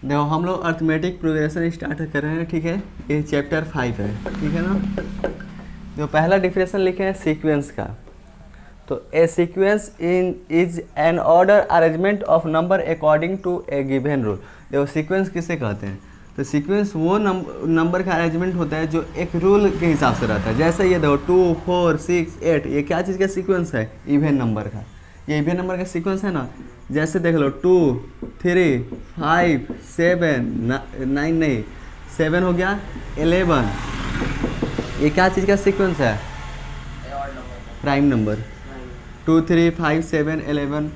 देखो हम लोग अर्थमेटिक प्रोग्रेशन स्टार्ट कर रहे हैं, ठीक है। ये चैप्टर 5 है, ठीक है ना। जो पहला डिफिनेशन लिखे हैं सीक्वेंस का, तो a sequence in is an order arrangement of number according to a given rule. देखो सीक्वेंस किसे कहते हैं, तो सीक्वेंस वो नंबर का अरेंजमेंट होता है जो एक रूल के हिसाब से रहता है। जैसे ये देखो 2, 4, 6, 8, ये क्या चीज़ का सीक्वेंस है? इवन नंबर का। ये इवन नंबर का सीक्वेंस है ना। जैसे देख लो 2, 3, 5, 7, 9 नहीं 7 हो गया 11, ये क्या चीज़ का सीक्वेंस है? Prime number. 2, 3, 5, 7, 11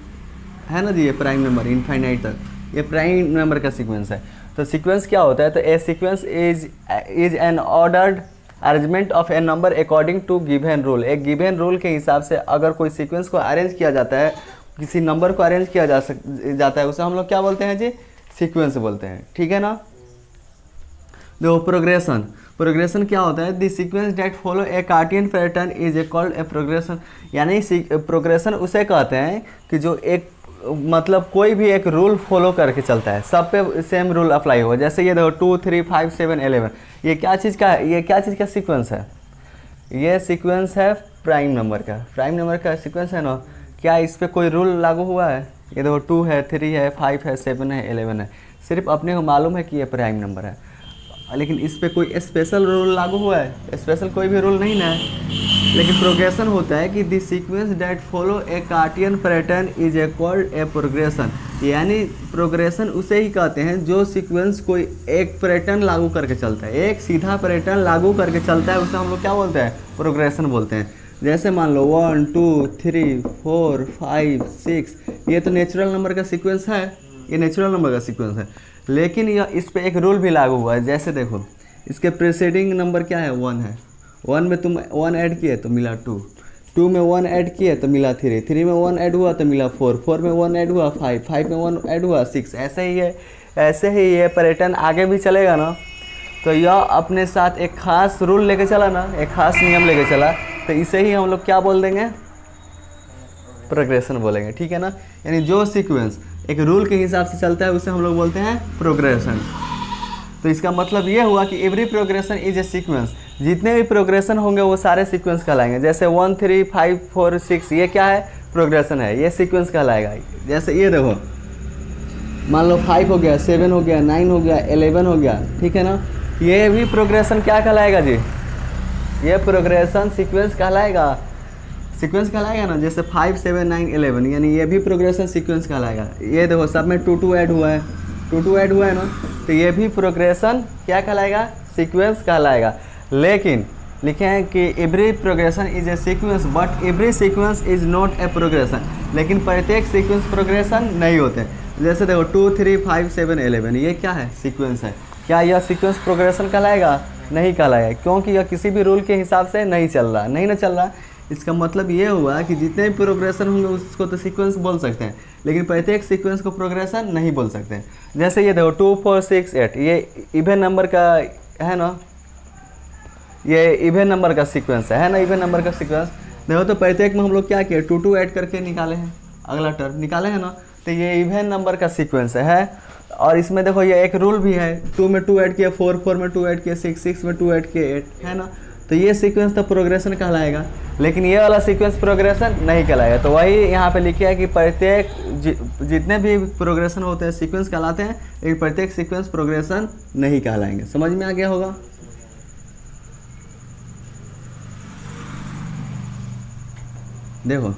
है ना जी, ये प्राइम नंबर इनफाइनाइट तक, ये प्राइम नंबर का सीक्वेंस है। तो सीक्वेंस क्या होता है? तो a sequence is an ordered arrangement of a number according to given rule. एक गिवन रूल के हिसाब से अगर कोई सीक्वेंस को अरेंज किया जाता है, किसी नंबर को अरेंज किया जाता है, उसे हम लोग क्या बोलते हैं जी? सीक्वेंस बोलते हैं, ठीक है ना। देखो प्रोग्रेशन, प्रोग्रेशन क्या होता है? The sequence that follow a certain pattern is a called a progression. यानी प्रोग्रेशन उसे कहते हैं कि जो एक मतलब कोई भी एक रूल फॉलो करके चलता है, सब पे सेम रूल अप्लाई हो। जैसे ये देखो 2, 3, 5, 7, 11, ये क्या चीज़ का है? ये क्या चीज़ का सीक्वेंस है? ये सीक्वेंस है प्राइम नंबर का। प्राइम नंबर का सीक्वेंस है ना। क्या इस पर कोई रूल लागू हुआ है? ये देखो 2 है, 3 है, 5 है, 7 है, 11 है। सिर्फ अपने को मालूम है कि ये प्राइम नंबर है, लेकिन इस पर कोई स्पेशल रूल लागू हुआ है? स्पेशल कोई भी रूल नहीं ना है। लेकिन प्रोग्रेशन होता है कि the sequence that follow a certain pattern is a called a progression. यानी प्रोग्रेशन उसे ही कहते हैं जो सीक्वेंस कोई एक पैटर्न लागू करके चलता है, एक सीधा पैटर्न लागू करके चलता है, उसे हम लोग क्या बोलते हैं? प्रोग्रेशन बोलते हैं। जैसे मान लो 1, 2, 3, 4, 5, 6, ये तो नेचुरल नंबर का सीक्वेंस है, ये नेचुरल नंबर का सीक्वेंस है। लेकिन यह इस पे एक रूल भी लागू हुआ है। जैसे देखो इसके प्रीसीडिंग नंबर क्या है? 1 है। 1 में तुम 1 ऐड किए तो मिला 2, 2 में 1 ऐड किए तो मिला 3, 3 में 1 ऐड हुआ तो मिला 4, 4 में 1 ऐड हुआ 5, 5 में 1 ऐड हुआ 6। ऐसे ही है, ऐसे ही ये पैटर्न आगे भी चलेगा ना। तो यह अपने साथ एक खास रूल लेके चला ना, एक खास नियम लेके चला, तो इसे ही हम लोग क्या बोल देंगे? प्रोग्रेशन बोलेंगे, ठीक है ना। यानी जो सीक्वेंस एक रूल के हिसाब से चलता है उसे हम लोग बोलते हैं प्रोग्रेशन। तो इसका मतलब ये हुआ कि every progression is a sequence. जितने भी प्रोग्रेशन होंगे वो सारे सीक्वेंस कहलाएंगे। जैसे 1, 3, 5, 4, 6, ये क्या है? प्रोग्रेशन है, ये सीक्वेंस कहलाएगा। जैसे ये देखो मान लो 5 हो गया, 7 हो गया, 9 हो गया, 11 हो गया, ठीक है ना। ये भी प्रोग्रेशन क्या कहलाएगा जी? ये प्रोग्रेशन सीक्वेंस कहलाएगा, सीक्वेंस कहलाएगा ना। जैसे 5, 7, 9, 11, यानी ये भी प्रोग्रेशन सीक्वेंस कहलाएगा। ये देखो सब में 2, 2 ऐड हुआ है, 2, 2 ऐड हुआ है ना, तो ये भी प्रोग्रेशन क्या कहलाएगा? सीक्वेंस कहलाएगा। लेकिन लिखे हैं कि every progression is a sequence but every sequence is not a progression. लेकिन प्रत्येक सीक्वेंस प्रोग्रेशन नहीं होते। जैसे देखो 2, 3, 5, 7, 11, ये क्या है? सीक्वेंस है। क्या यह सीक्वेंस प्रोग्रेशन कहलाएगा? नहीं कहलाएगा, क्योंकि यह किसी भी रूल के हिसाब से नहीं चल रहा, नहीं ना चल रहा। इसका मतलब ये हुआ कि जितने भी प्रोग्रेशन होंगे उसको तो सीक्वेंस बोल सकते हैं, लेकिन प्रत्येक सीक्वेंस को प्रोग्रेशन नहीं बोल सकते। जैसे ये देखो 2, 4, 6, 8, ये इवन नंबर का है ना, ये इवन नंबर का सीक्वेंस है ना, इवन नंबर का सीक्वेंस। देखो तो प्रत्येक में हम लोग क्या किए? 2, 2 ऐड करके निकाले हैं, अगला टर्म निकाले हैं ना, तो ये इवन नंबर का सीक्वेंस है। और इसमें देखो ये एक रूल भी है, 2 में 2 ऐड किया 4, 4 में 2 ऐड किया 6, 6 में 2 ऐड किया 8, है ना। तो ये सीक्वेंस तो प्रोग्रेशन कहलाएगा, लेकिन ये वाला सीक्वेंस प्रोग्रेशन नहीं कहलाएगा। तो वही यहाँ पे लिखा है कि प्रत्येक जितने भी प्रोग्रेशन होते हैं सीक्वेंस कहलाते हैं, लेकिन प्रत्येक सीक्वेंस प्रोग्रेशन नहीं कहलाएंगे। समझ में आ गया होगा। देखो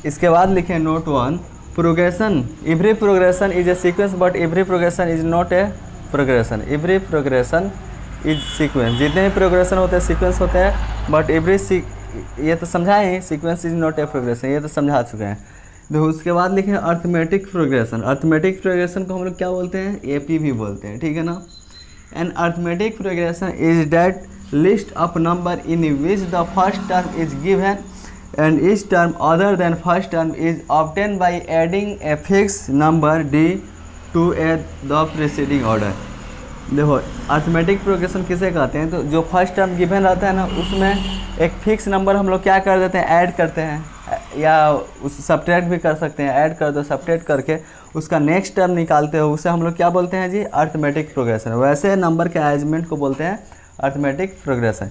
इसके बाद लिखे note 1, progression every progression is a sequence but every progression is not a progression. Every progression is sequence, जितने भी प्रोग्रेशन होते हैं सीक्वेंस होते हैं, बट एवरी ये तो समझाए हैं, sequence is not a progression, ये तो समझा चुके हैं। देखो उसके बाद लिखे अर्थमेटिक प्रोग्रेशन। अर्थमेटिक प्रोग्रेशन को हम लोग क्या बोलते हैं? एपी भी बोलते हैं, ठीक है ना। An arithmetic progression is that list of number in which the first term is given and each term other than first term is obtained by adding a fixed number d to the preceding order। देखो arithmetic progression किसे कहते हैं? तो जो first term given रहता है ना, उसमें एक फिक्स नंबर हम लोग क्या कर देते हैं? ऐड करते हैं। या उस सब्ट्रैक्ट भी कर सकते हैं, ऐड कर दो, सब्ट्रैक्ट करके उसका नेक्स्ट टर्म निकालते हो, उसे हम लोग क्या बोलते हैं जी, अर्थमेटिक प्रोग्रेशन। वैसे नंबर के अरेंजमेंट को बोलते हैं अर्थमेटिक प्रोग्रेशन।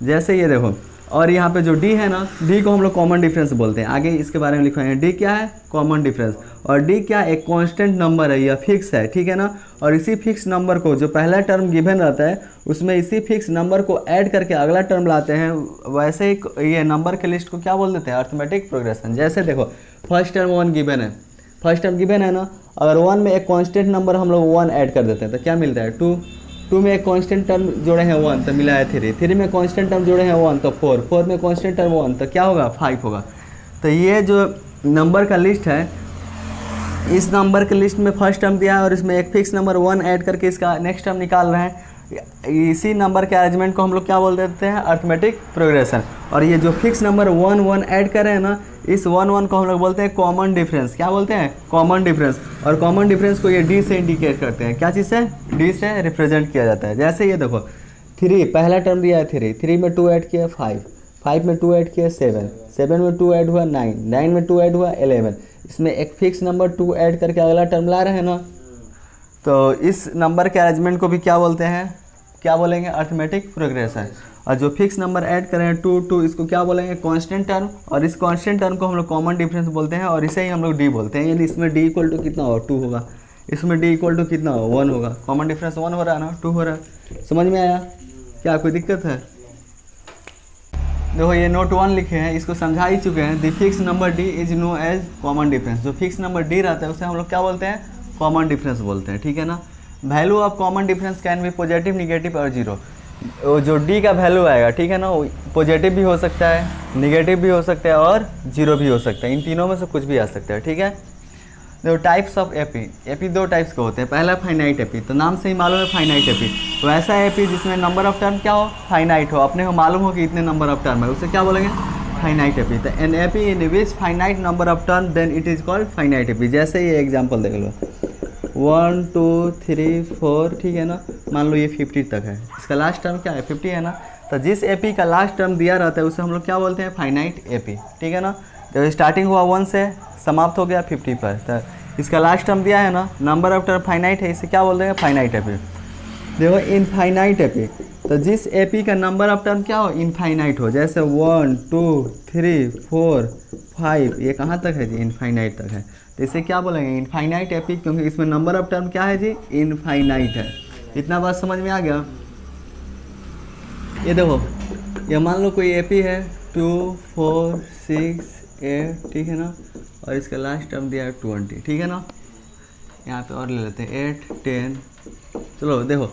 जैसे ये देखो, और यहाँ पे जो डी है ना, डी को हम लोग कॉमन डिफरेंस बोलते हैं। आगे इसके बारे में लिखा है, डी क्या है, कॉमन डिफरेंस। और डी क्या, एक कांस्टेंट नंबर है या फिक्स है, ठीक है ना। और इसी फिक्स नंबर को, जो पहला टर्म गिवन रहता है उसमें इसी फिक्स नंबर को ऐड करके अगला टर्म लाते हैं, वैसे ही ये नंबर के लिस्ट को क्या बोल देते हैं, अर्थमेटिक प्रोग्रेशन। जैसे देखो, फर्स्ट टर्म 1 गिवन है, फर्स्ट टर्म गिवन है ना, अगर 1 में एक कांस्टेंट नंबर हम लोग 1 ऐड कर देते हैं तो क्या मिलता है, 2। 2 में एक कांस्टेंट टर्म जोड़े हैं 1 तो मिला है 3। 3 में कांस्टेंट टर्म जोड़े हैं 1 तो 4। 4 में कांस्टेंट टर्म 1 तो क्या होगा, 5 होगा। तो ये जो नंबर का लिस्ट है, इस नंबर के लिस्ट में फर्स्ट टर्म दिया है और इसमें एक फिक्स नंबर 1 ऐड करके इसका नेक्स्ट टर्म निकाल रहे हैं। इसी नंबर के अरेंजमेंट को हम लोग क्या बोल देते हैं, अर्थमेटिक प्रोग्रेशन। और ये जो फिक्स नंबर 1 1 ऐड कर रहे हैं ना, इस 1 1 को हम लोग बोलते हैं कॉमन डिफरेंस। क्या बोलते हैं, कॉमन डिफरेंस। और कॉमन डिफरेंस को ये डी से इंडिकेट करते हैं। क्या चीज़ से, डी से रिप्रेजेंट किया जाता है। जैसे ये देखो, 3 पहला टर्म दिया है 3, 3 में 2 ऐड किया 5, 5 में 2 ऐड किया 7, 7 में 2 ऐड हुआ 9, 9 में 2 ऐड हुआ 11। इसमें एक फिक्स नंबर 2 ऐड करके अगला टर्म ला रहे हैं ना, तो इस नंबर के अरेंजमेंट को भी क्या बोलते हैं, क्या बोलेंगे, अर्थमेटिक प्रोग्रेशन। और जो फिक्स नंबर ऐड करें 2 2, इसको क्या बोलेंगे, कांस्टेंट टर्म। और इस कांस्टेंट टर्म को हम लोग कॉमन डिफरेंस बोलते हैं और इसे ही हम लोग डी बोलते हैं। यानी इसमें डी इक्वल टू कितना होगा, 2 होगा, इसमें डी इक्वल टू कितना होगा, 1 होगा। कॉमन डिफरेंस 1 हो रहा है ना, 2 हो रहा है। समझ में आया, क्या कोई दिक्कत है। देखो ये नोट 1 लिखे हैं, इसको समझा ही चुके हैं। The fix number D is known as common difference. जो फिक्स नंबर डी रहता है उसे हम लोग क्या बोलते हैं, कॉमन डिफरेंस बोलते हैं, ठीक है ना। Value of common difference can be positive, negative और जीरो। जो डी का वैल्यू आएगा, ठीक है ना, वो पॉजिटिव भी हो सकता है, निगेटिव भी हो सकता है और जीरो भी हो सकता है। इन तीनों में से कुछ भी आ सकता है, ठीक है। देखो types of AP, AP 2 types के होते हैं। पहला फाइनाइट एपी, तो नाम से ही मालूम है फाइनाइट एपी। तो ऐसा एपी जिसमें नंबर ऑफ टर्म क्या हो, फाइनाइट हो, अपने को मालूम हो कि इतने नंबर ऑफ टर्म है, उसे क्या बोलेंगे, फाइनाइट एपी। तो an AP in which finite number of term then it is called finite AP. जैसे ये एग्जाम्पल देख लो, 1 2 3 4, ठीक है ना, मान लो ये 50 तक है, इसका लास्ट टर्म क्या है, 50 है ना। तो जिस एपी का लास्ट टर्म दिया रहता है उसे हम लोग क्या बोलते हैं, फाइनाइट एपी, ठीक है ना। जब स्टार्टिंग हुआ 1 से, समाप्त हो गया 50 पर, तो इसका लास्ट टर्म दिया है ना, नंबर ऑफ टर्म फाइनाइट है, इसे क्या बोलते हैं, फाइनाइट एपी। देखो इनफाइनाइट एपी, तो जिस एपी का नंबर ऑफ टर्म क्या हो, इनफाइनाइट हो। जैसे 1 2 3 4 5, ये कहाँ तक है जी, इनफाइनाइट तक है, तो इसे क्या बोलेंगे, इनफाइनाइट एपी, क्योंकि इसमें नंबर ऑफ टर्म क्या है जी, इनफाइनाइट है। इतना बात समझ में आ गया। ये देखो, ये मान लो कोई एपी है 2 4 6 8, ठीक है ना, और इसका लास्ट टर्म दिया है 20, ठीक है ना। यहाँ पे और ले लेते हैं 8 10, चलो देखो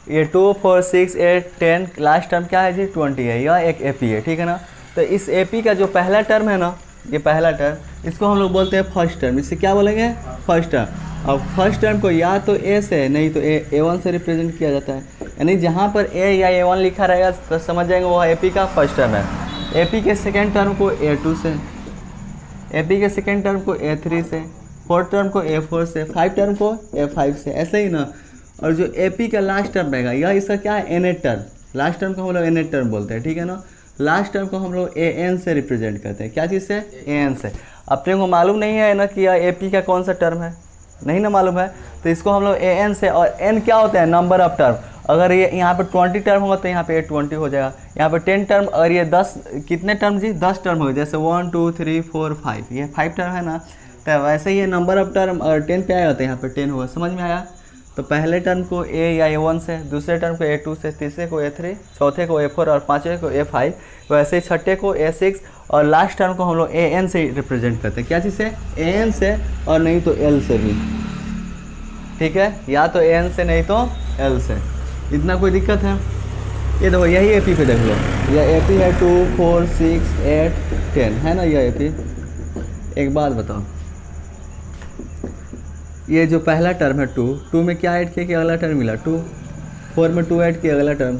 ये 2 4 6 8 10, लास्ट टर्म क्या है जी, 20 है, यह एक एपी है, ठीक है ना। तो इस एपी का जो पहला टर्म है ना, ये पहला टर्म, इसको हम लोग बोलते हैं फर्स्ट टर्म। इसे क्या बोलेंगे, फर्स्ट टर्म। और फर्स्ट टर्म को या तो ए से, नहीं तो ए1 से रिप्रेजेंट किया जाता है। यानी जहाँ पर ए या ए1 लिखा रहेगा तो समझ जाएंगे वो एपी का फर्स्ट टर्म है। एपी के सेकेंड टर्म को ए2 से, एपी के सेकेंड टर्म को ए3 से, फोर्थ टर्म को ए4 से, 5 टर्म को ए5 से, ऐसे ही ना। और जो एपी का लास्ट टर्म रहेगा, यह इसका क्या है, एनेट टर्म। लास्ट टर्म को हम लोग एनेट टर्म बोलते हैं, ठीक है ना। लास्ट टर्म को हम लोग ए एन से रिप्रेजेंट करते हैं। क्या चीज़ से, ए एन से। अपने को मालूम नहीं है ना कि यह ए पी का कौन सा टर्म है, नहीं ना मालूम है, तो इसको हम लोग ए एन से, और एन क्या होता है, नंबर ऑफ टर्म। अगर ये यहाँ पर 20 टर्म होगा तो यहाँ पे 20 हो जाएगा। यहाँ पर 10 टर्म, और ये 10, कितने टर्म जी, 10 टर्म हो गए। जैसे 1 2 3 4 5, ये 5 टर्म है ना, तो वैसे ही ये नंबर ऑफ टर्म अगर 10 पे आया तो यहाँ पर 10 होगा। समझ में आया। तो पहले टर्म को ए या ए1 से, दूसरे टर्म को ए2 से, तीसरे को ए3, चौथे को ए4 और पाँचवें को ए5, वैसे ही छठे को ए6, और लास्ट टर्म को हम लोग ए एन से रिप्रेजेंट करते हैं। क्या चीज़ से, ए एन से, और नहीं तो एल से भी, ठीक है, या तो ए एन से नहीं तो एल से। इतना कोई दिक्कत है। ये देखो यही ए पी पे देख लो, यह ए पी है 2 4 6 8 10 है ना, यह ए पी। एक बात बताओ, ये जो पहला टर्म है 2 में क्या ऐड किया कि अगला टर्म मिला 2, 4 में 2 ऐड किया अगला टर्म,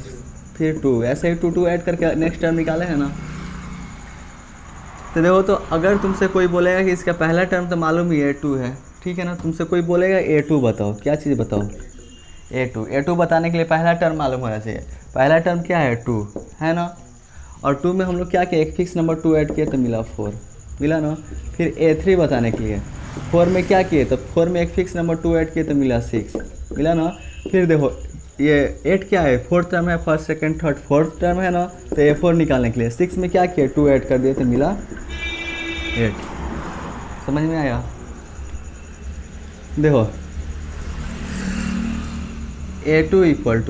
फिर 2, ऐसे ही 2 2 ऐड करके नेक्स्ट टर्म निकाले है ना। तो देखो, तो अगर तुमसे कोई बोलेगा कि इसका पहला टर्म तो मालूम ही A2 है, ठीक है ना, तुमसे कोई बोलेगा A2 बताओ, क्या चीज़ बताओ, A2 बताने के लिए पहला टर्म मालूम होना चाहिए। पहला टर्म क्या है, 2 है ना, और 2 में हम लोग क्या किया, एक फिक्स नंबर 2 ऐड किया तो मिला 4, मिला ना। फिर A3 बताने के लिए 4 में क्या किए, तो 4 में एक फिक्स नंबर 2 ऐड किए तो मिला 6, मिला ना। फिर देखो ये 8 क्या है, फोर्थ टर्म है, first second third fourth term है ना, तो A4 निकालने के लिए 6 में क्या किया, 2 ऐड कर दिए तो मिला 8। समझ में आया। देखो A2 इक्वल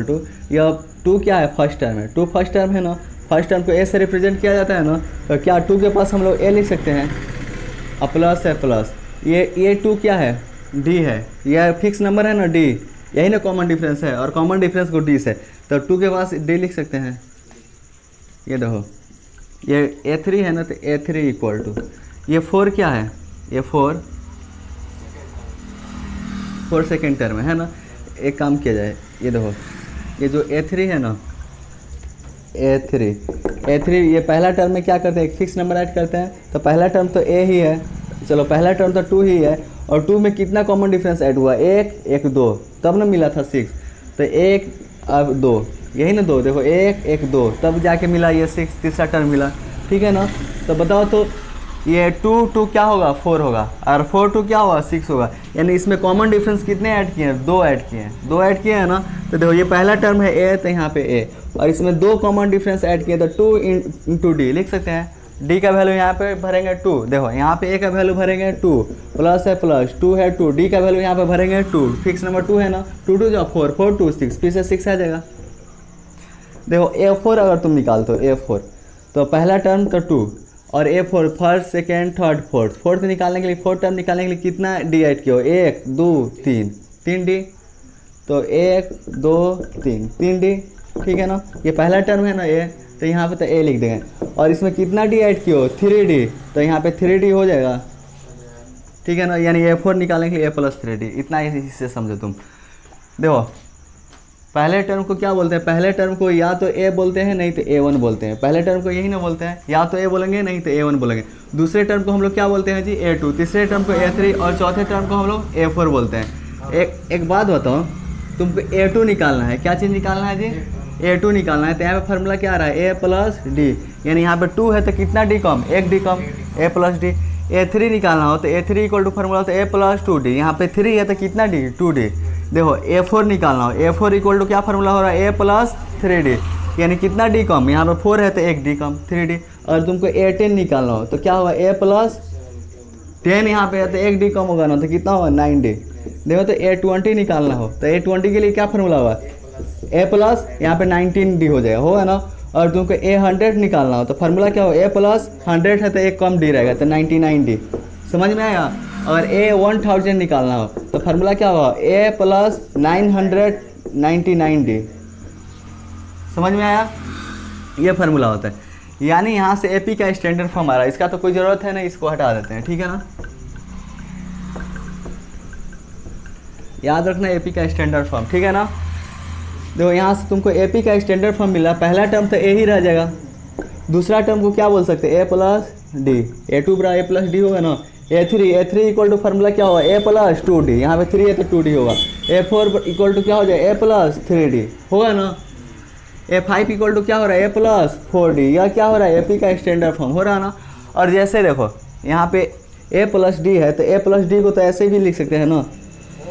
टू यह 2 क्या है, फर्स्ट टर्म है, 2 फर्स्ट टर्म है ना, फर्स्ट टर्म को A से रिप्रेजेंट किया जाता है ना, तो क्या 2 के पास हम लोग A लिख सकते हैं, प्लस है प्लस, ये 2 क्या है, D है, यह फिक्स नंबर है ना D, यही ना कॉमन डिफरेंस है, और कॉमन डिफरेंस को D से, तो 2 के पास D लिख सकते हैं। ये देखो ये A3 है ना, तो A3 इक्वल टू ये 4 क्या है, ये 4 सेकेंड टर्म है ना। एक काम किया जाए, ये देखो ये जो A3 है ना, A3 ये पहला टर्म में क्या करते हैं, एक फिक्स नंबर ऐड करते हैं, तो पहला टर्म तो A ही है, चलो पहला टर्म तो 2 ही है, और 2 में कितना कॉमन डिफरेंस ऐड हुआ, 1 2, तब ना मिला था 6, तो 1 अब 2, यही ना 2, देखो 1 2, तब जाके मिला ये 6, तीसरा टर्म मिला, ठीक है ना। तो बताओ तो ये 2 क्या होगा, 4 होगा, और 4 2 क्या होगा, 6 होगा, यानी इसमें कॉमन डिफरेंस कितने ऐड किए हैं, 2 ऐड किए हैं, 2 ऐड किए हैं ना। तो देखो ये पहला टर्म है A, तो यहाँ पे A, और इसमें 2 कॉमन डिफरेंस ऐड किए, तो 2 इंटू D लिख सकते हैं। D का वैल्यू यहाँ पे भरेंगे 2, देखो यहाँ पे A का वैल्यू भरेंगे 2, प्लस है प्लस, 2 है 2, D का वैल्यू यहाँ पे भरेंगे 2, फिक्स नंबर 2 है ना, 2 2 जाओ 4 4 2 6, फिर से 6 आ जाएगा। देखो A4 अगर तुम निकालते हो A4, तो पहला टर्म तो 2, और A4 first second third fourth निकालने के लिए, फोर्थ टर्म निकालने के लिए कितना D ऐड किया हो, 1 2 3 D, तो 1 2 3 D, ठीक है ना। ये पहला टर्म है ना A, तो यहाँ पे तो A लिख देंगे, और इसमें कितना D ऐड किया हो, 3D, तो यहाँ पे 3D हो जाएगा, ठीक है ना। यानी A4 निकालने के लिए A प्लस 3D, इतना इससे समझो तुम। देखो पहले टर्म को क्या बोलते हैं, पहले टर्म को या तो A बोलते हैं नहीं तो A1 बोलते हैं, पहले टर्म को यही ना बोलते हैं, या तो A बोलेंगे नहीं तो A1 बोलेंगे। दूसरे टर्म को हम लोग क्या बोलते हैं जी, A2, तीसरे टर्म को A3, और चौथे टर्म को हम लोग A4 बोलते हैं। एक बात बताओ, तुमको A2 निकालना है, क्या चीज़ निकालना है जी, A2 निकालना है, तो यहाँ पे फार्मूला क्या आ रहा है, A प्लस D, यानी यहाँ पे 2 है तो कितना D come, 1 D come, A plus D। A3 निकालना हो तो A3 इक्वल टू फार्मूला होता है A प्लस 2D, यहाँ पे 3 है तो कितना D, 2D। देखो A4 निकालना हो, A4 इक्वल टू क्या फार्मूला हो रहा है, A प्लस 3D, यानी कितना D कम, यहाँ पे 4 है तो 1 D कम, 3D। और तुमको A10 निकालना हो तो क्या होगा, A प्लस 10, यहाँ पे है तो 1 D कम होगा ना, तो कितना होगा, 9D। देखो तो A20 निकालना हो तो A20 के लिए क्या फार्मूला होगा, A प्लस यहाँ पे 19D हो जाएगा, होगा ना। और तुमको A100 निकालना हो तो फार्मूला क्या हो, A प्लस 100 है तो 1 कम D रहेगा, तो 99D। समझ में आया। अगर A1000 निकालना हो तो फार्मूला क्या होगा, A प्लस 999D। समझ में आया, ये फार्मूला होता है। यानी यहाँ से AP का स्टैंडर्ड फॉर्म आ रहा है, इसका तो कोई ज़रूरत है नहीं, इसको हटा देते हैं, ठीक है ना। याद रखना AP का स्टैंडर्ड फॉर्म, ठीक है ना। देखो यहाँ से तुमको AP का स्टैंडर्ड फॉर्म मिला, पहला टर्म तो A ही रह जाएगा, दूसरा टर्म को क्या बोल सकते हैं, A प्लस D, A2 बरा A प्लस D होगा ना। A3 इक्वल टू फार्मूला क्या होगा, A प्लस 2D, यहाँ पे 3 है तो 2D होगा। A4 इक्वल टू क्या हो जाए, A प्लस 3D होगा ना। A5 इक्वल टू क्या हो रहा है, A प्लस 4D, यह क्या हो रहा है, AP का स्टैंडर्ड फॉर्म हो रहा है ना। और जैसे देखो यहाँ पे A प्लस D है तो A प्लस D को तो ऐसे भी लिख सकते हैं ना,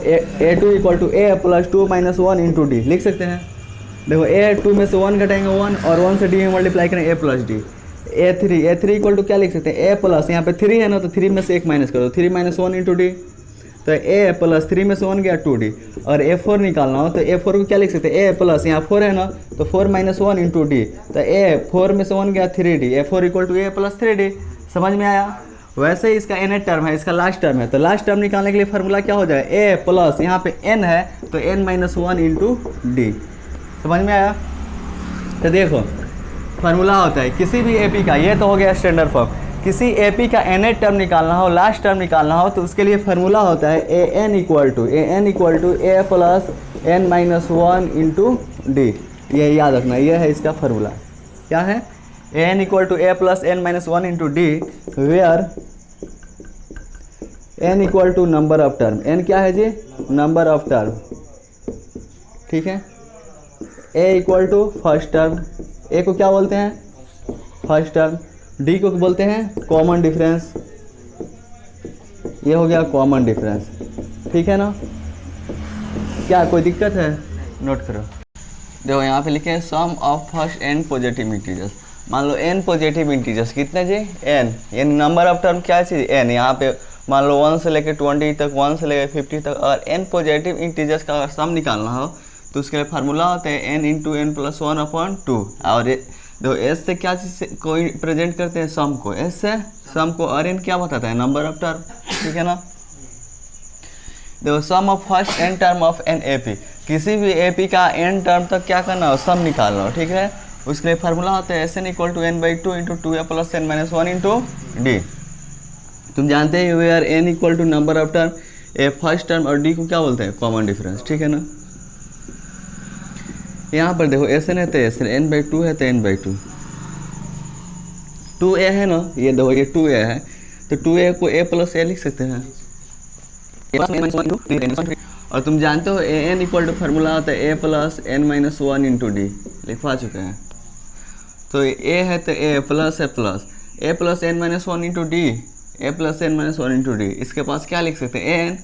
A2 equal to A plus 2 minus 1 into D लिख सकते हैं। देखो A2 में से 1 घटाएंगे 1, और 1 से D में मल्टीप्लाई करें A plus D। A3 equal to क्या लिख सकते हैं, A प्लस, यहाँ पे 3 है ना तो 3 में से 1 माइनस करो, 3 माइनस 1 इंटू D, तो A प्लस 3 में से 1 गया 2D। और A4 निकालना हो तो A4 को क्या लिख सकते हैं, A प्लस, यहाँ 4 है ना तो 4 माइनस 1 इंटू D, तो A4 में से 1 गया 3D, A4 equal to A plus 3D। समझ में आया। वैसे ही इसका nth टर्म है, इसका लास्ट टर्म है, तो लास्ट टर्म निकालने के लिए फार्मूला क्या हो जाएगा, A प्लस, यहाँ पे n है तो n माइनस 1 इंटू D। समझ में आया। तो देखो फार्मूला होता है किसी भी AP का, ये तो हो गया स्टैंडर्ड फॉर्म, किसी AP का nth टर्म निकालना हो, लास्ट टर्म निकालना हो, तो उसके लिए फार्मूला होता है AN equal to A plus n minus 1 into D। ये याद रखना, ये है इसका फार्मूला, क्या है, AN equal to A plus n minus 1 into D, where n equal to number of term, n क्या है जी, नंबर ऑफ टर्म, ठीक है। A equal to first term, A को क्या बोलते हैं, फर्स्ट टर्म। डी को बोलते हैं कॉमन डिफरेंस, ये हो गया कॉमन डिफरेंस, ठीक है ना। क्या कोई दिक्कत है? नोट करो। देखो यहाँ पे लिखे हैं sum of first n positive integers. मान लो एन पॉजिटिव इंटीजर्स कितने जी? एन, यानी नंबर ऑफ टर्म क्या चीज़? एन। यहाँ पे मान लो 1 से लेकर 20 तक, 1 से लेकर 50 तक, और एन पॉजिटिव इंटीजर्स का अगर सम निकालना हो तो उसके लिए फार्मूला होता है एन इंटू एन प्लस 1/2। और देखो एस से क्या चीज़ को प्रेजेंट करते हैं? सम को। एस से सम को, और एन क्या बताता है? नंबर ऑफ टर्म, ठीक है ना। देखो sum of first n term of n A P, किसी भी ए पी का एन टर्म तक क्या करना हो? सम निकालना हो, ठीक है। उसके लिए फार्मूला होता है S N equal to N by two into two A plus N minus one into D. तुम जानते हैं where N equal to number of term, A first term, और डी को क्या बोलते हैं? कॉमन डिफरेंस, ठीक है ना। यहाँ पर देखो एस एन है तो S N, N by two है तो N by two, two A है ना, ये देखो ये टू ए है तो टू ए को ए प्लस ए लिख सकते हैं, और तुम जानते हो a n equal to formula होता है a plus N minus one into d, लिखवा चुके हैं। तो ए है तो a plus N minus one into D, A plus N minus one into d. इसके पास क्या लिख सकते हैं?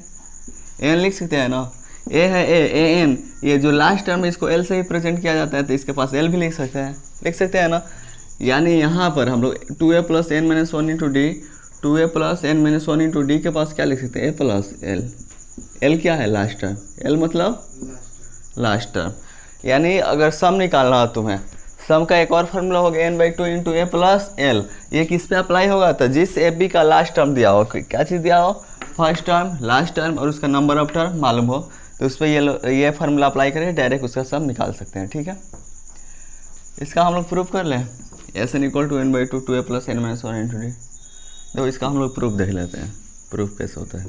एन लिख सकते हैं ना। ए है ए एन, ये जो लास्ट टर्म है इसको एल से ही प्रेजेंट किया जाता है तो इसके पास एल भी लिख सकते हैं ना। यानी यहाँ पर हम लोग two A plus N minus one into D, two A plus N minus one into D के पास क्या लिख सकते हैं? ए प्लस एल। एल क्या है? Last term. एल मतलब लास्ट टर्म। यानी अगर सम निकालना हो तुम्हें, सम का एक और फार्मूला होगा N by two into A plus L. ये किस पे अप्लाई होगा? तो जिस ए बी का लास्ट टर्म दिया हो, क्या चीज़ दिया हो? फर्स्ट टर्म, लास्ट टर्म, और उसका नंबर ऑफ टर्म मालूम हो तो उस पर ये फार्मूला अप्लाई करके डायरेक्ट उसका सम निकाल सकते हैं, ठीक है। इसका हम लोग प्रूफ कर लें। S N equal to N by two, two A plus N minus one into D. देखो इसका हम लोग प्रूफ देख लेते हैं, प्रूफ कैसे होता है।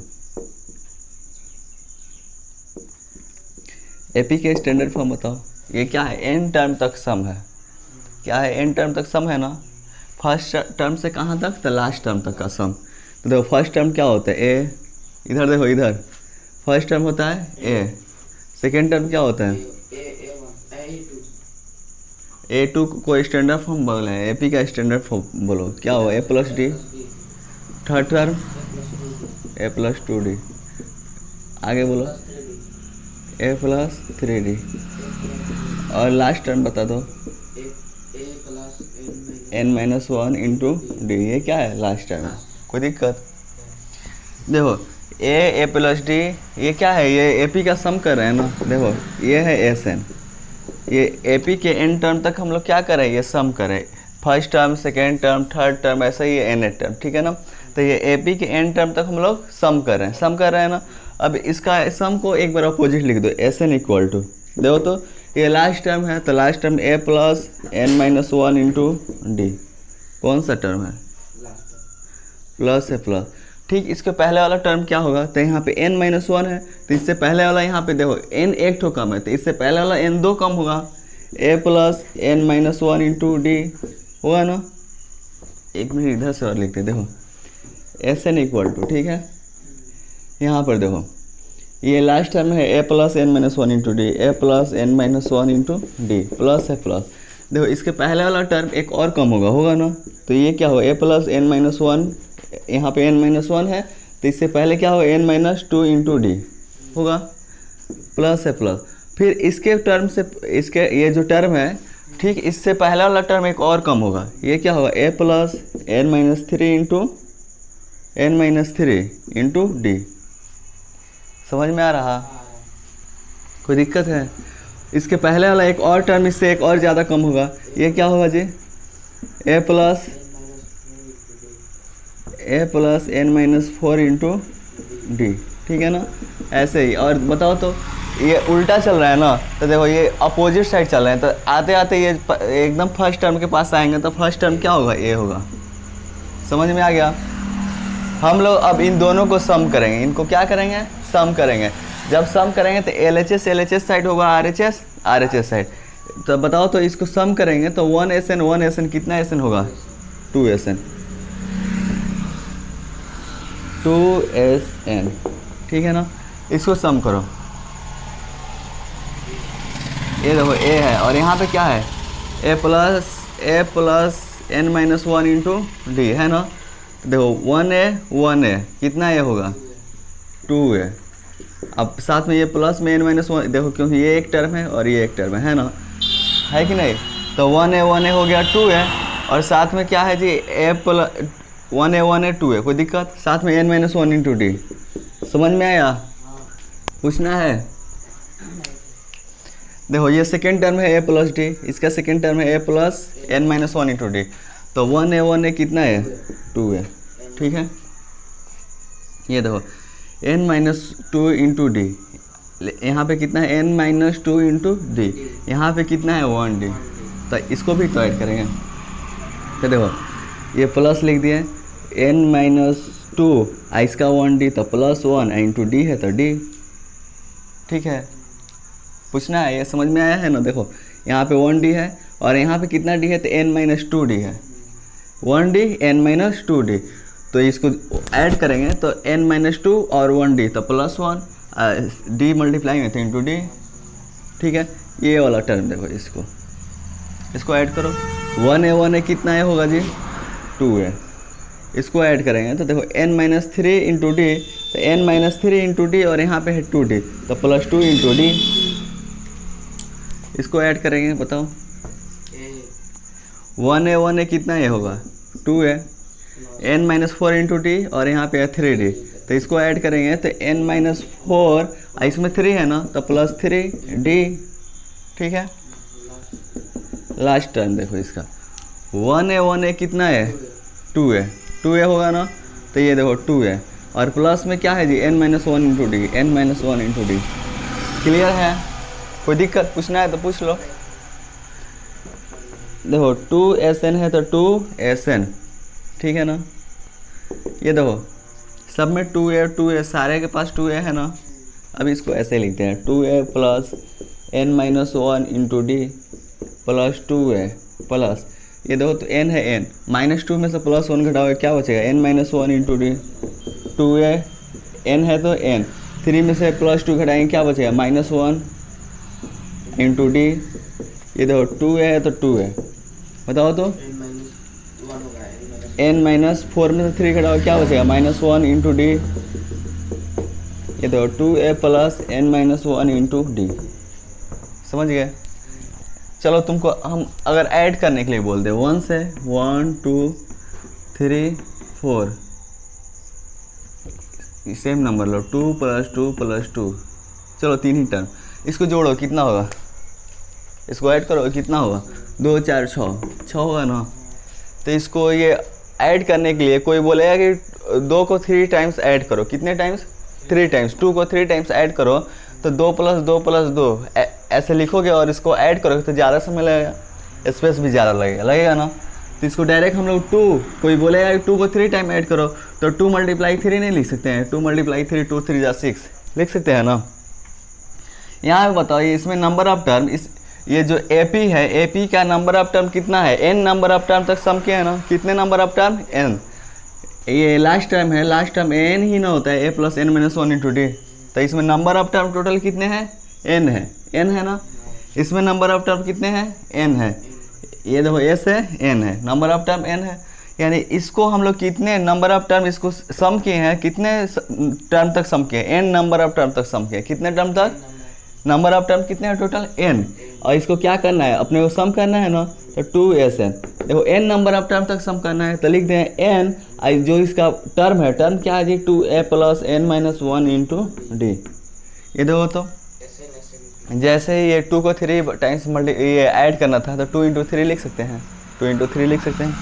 एपी के स्टैंडर्ड फॉर्म बताओ। ये क्या है? एन टर्म तक सम है। क्या है? एन टर्म तक सम है ना। फर्स्ट टर्म से कहाँ तक? तो लास्ट टर्म तक का सम। तो देखो फर्स्ट टर्म क्या होता है? ए। इधर देखो, इधर फर्स्ट टर्म होता है ए, सेकेंड टर्म क्या होता है? ए टू को स्टैंडर्ड फॉर्म बोले हैं, एपी का स्टैंडर्ड फॉर्म बोलो क्या हो? A plus D. Third term A plus two D. आगे बोलो ए प्लस थ्री डी। और लास्ट टर्म बता दो N minus one into D. ये क्या है? लास्ट टर्म है। कोई दिक्कत? देखो ए प्लस डी, ये क्या है? ये ए पी का सम कर रहे हैं ना। देखो ये है एस एन, ये ए पी के एन टर्म तक हम लोग क्या करें? ये सम करें। First term, second term, third term, ऐसा ही एन ए टर्म, ठीक है ना। तो ये ए पी के एन टर्म तक हम लोग सम कर रहे हैं ना। अब इसका सम को एक बार अपोजिट लिख दो, एस एन इक्वल टू, देखो तो ये लास्ट टर्म है तो लास्ट टर्म ए plus N minus one into d. कौन सा टर्म है? प्लस है, प्लस, ठीक। इसके पहले वाला टर्म क्या होगा? तो यहाँ पे n माइनस वन है तो इससे पहले वाला यहाँ पे देखो n एक ठो कम है तो इससे पहले वाला n दो कम होगा, a plus N minus one into D होगा ना। एक मिनट इधर से और लिखते, देखो एस एन इक्वल टू, ठीक है। यहाँ पर देखो ये लास्ट टर्म है a plus N minus one into D, A plus N minus one into D, plus है प्लस। देखो इसके पहले वाला टर्म एक और कम होगा ना। तो ये क्या हो? a plus N minus one, यहाँ पे n माइनस वन है तो इससे पहले क्या होगा? n minus two into D होगा, प्लस है प्लस। फिर इसके टर्म से इसके ये जो टर्म है, ठीक, इससे पहला वाला टर्म एक और कम होगा। ये क्या होगा? a plus N minus three into D. समझ में आ रहा? कोई दिक्कत है? इसके पहले वाला एक और टर्म इससे एक और ज़्यादा कम होगा। ये क्या होगा जी? a plus N minus four into D, ठीक है ना। ऐसे ही। और बताओ तो ये उल्टा चल रहा है ना, तो देखो ये अपोजिट साइड चल रहे हैं तो आते आते ये एकदम फर्स्ट टर्म के पास आएंगे तो फर्स्ट टर्म क्या होगा? ए होगा। समझ में आ गया? हम लोग अब इन दोनों को सम करेंगे। इनको क्या करेंगे? सम करेंगे। जब सम करेंगे तो LHS साइड होगा, RHS साइड। तो बताओ तो इसको सम करेंगे तो 1SN कितना SN होगा? 2SN, ठीक है ना। इसको सम करो। ये देखो A है और यहाँ पे क्या है? A plus n minus one into D, है ना। देखो 1a कितना ये होगा 2a। अब साथ में ये प्लस में n माइनस वन, देखो क्योंकि ये एक टर्म है और ये एक टर्म है ना, है कि नहीं। तो 1a हो गया 2a, और साथ में क्या है जी a प्लस 1a 2a, कोई दिक्कत। साथ में n minus one into D, समझ में आया, पूछना है। देखो ये सेकेंड टर्म है a प्लस डी, इसका सेकेंड टर्म है a plus n minus one into D. तो 1a कितना है 2a, ठीक है। ये देखो n minus two into D, यहाँ पे कितना है n minus two into D, यहाँ पे कितना है 1d। तो इसको भी तो ऐड करेंगे। तो देखो ये प्लस लिख दिए n माइनस टू, इसका 1d, तो प्लस 1 इंटू डी है तो d, ठीक है। पूछना है, ये समझ में आया है ना। देखो यहाँ पे 1d है और यहाँ पे कितना d है, तो n माइनस 2d है, 1d n माइनस 2d। तो इसको ऐड करेंगे तो n माइनस 2 और 1d, तो प्लस 1 d मल्टीप्लाई में तो इंटू डी, ठीक है। ये वाला टर्म देखो, इसको ऐड करो। 1a कितना है होगा जी 2a, इसको ऐड करेंगे तो देखो n minus three into D, तो n minus three into D और यहाँ पे है 2d, तो प्लस 2 इंटू डी। इसको ऐड करेंगे, बताओ 1a कितना ये होगा 2a, n minus four into D और यहाँ पे है 3d, तो इसको ऐड करेंगे तो n माइनस फोर, इसमें 3 है ना, तो प्लस 3d, ठीक है। लास्ट टर्म देखो इसका 1a कितना है 2a होगा ना, तो ये देखो 2a और प्लस में क्या है जी n minus one into D, n minus one into D. Clear है, कोई दिक्कत पूछना है तो पूछ लो। देखो 2sn है तो 2sn, ठीक है ना। ये देखो सब में 2a सारे के पास 2a है ना। अब इसको ऐसे लिखते हैं 2a plus n minus one into D plus 2a plus, ये देखो तो n है n, माइनस 2 में से प्लस 1 घटाओगे क्या बचेगा n minus one into D, 2a n है तो n, 3 में से प्लस 2 घटाएंगे क्या बचेगा माइनस 1 इंटू डी। ये देखो 2a है तो 2a, बताओ तो n माइनस फोर में से 3 घटाओगे क्या बचेगा माइनस 1 इंटू डी। ये देखो 2a plus n minus one into D, समझ गए। चलो तुमको हम अगर ऐड करने के लिए बोल दे 1 से 1 2 3 4, सेम नंबर लो 2 प्लस 2 प्लस 2, चलो 3 ही टर्म, इसको जोड़ो कितना होगा, इसको ऐड करो कितना होगा 2 4 6 होगा ना। तो इसको ये ऐड करने के लिए कोई बोलेगा कि 2 को 3 टाइम्स ऐड करो, कितने टाइम्स 3 टाइम्स, 2 को 3 टाइम्स ऐड करो तो 2 प्लस 2 प्लस 2 ऐसे लिखोगे और इसको ऐड करोगे तो ज़्यादा समय लगेगा, स्पेस भी ज़्यादा लगेगा ना। तो इसको डायरेक्ट हम लोग 2, कोई बोलेगा 2 को 3 टाइम ऐड करो तो 2 मल्टीप्लाई 3 नहीं लिख सकते हैं, 2 मल्टीप्लाई 3 2 3 जा 6 लिख सकते हैं ना। यहाँ पे बताओ ये इसमें नंबर ऑफ टर्म, इस ये जो AP है AP का नंबर ऑफ टर्म कितना है, n नंबर ऑफ टर्म तक सम किया है ना, कितने नंबर ऑफ टर्म n, ये लास्ट टर्म है, लास्ट टर्म n ही ना होता है a plus n minus one into D. तो इसमें नंबर ऑफ टर्म टोटल कितने हैं n है ना, इसमें नंबर ऑफ टर्म कितने हैं n है, ये देखो s है n है, नंबर ऑफ टर्म n है। यानी इसको हम लोग कितने नंबर ऑफ टर्म इसको सम किए हैं, कितने टर्म तक सम किए, n नंबर ऑफ टर्म तक सम किए, कितने टर्म तक, नंबर ऑफ टर्म कितने हैं टोटल n, और इसको क्या करना है अपने को सम करना है ना, तो 2sn, देखो n नंबर ऑफ टर्म तक सम करना है तो लिख दें n, जो इसका टर्म है, टर्म क्या है जी 2a plus n minus one into D. ये देखो तो जैसे ये 2 को 3 टाइम्स ये ऐड करना था तो 2 इंटू 3 लिख सकते हैं, 2 इंटू 3 लिख सकते हैं।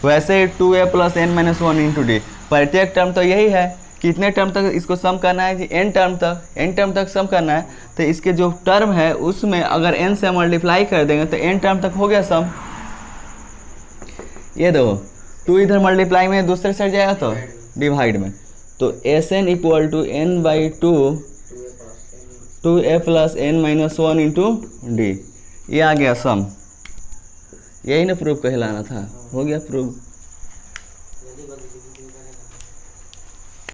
वैसे ही 2a plus n minus one into D, प्रत्येक टर्म तो यही है, कितने टर्म तक इसको सम करना है जी n टर्म तक सम करना है। तो इसके जो टर्म है उसमें अगर n से मल्टीप्लाई कर देंगे तो n टर्म तक हो गया सम। ये देखो 2 इधर मल्टीप्लाई में दूसरे साइड जाएगा तो डिवाइड में, तो sn equal to n by 2a plus n minus one into D, ये आ गया सम। यही ना प्रूफ कहलाना था, हो गया प्रूफ।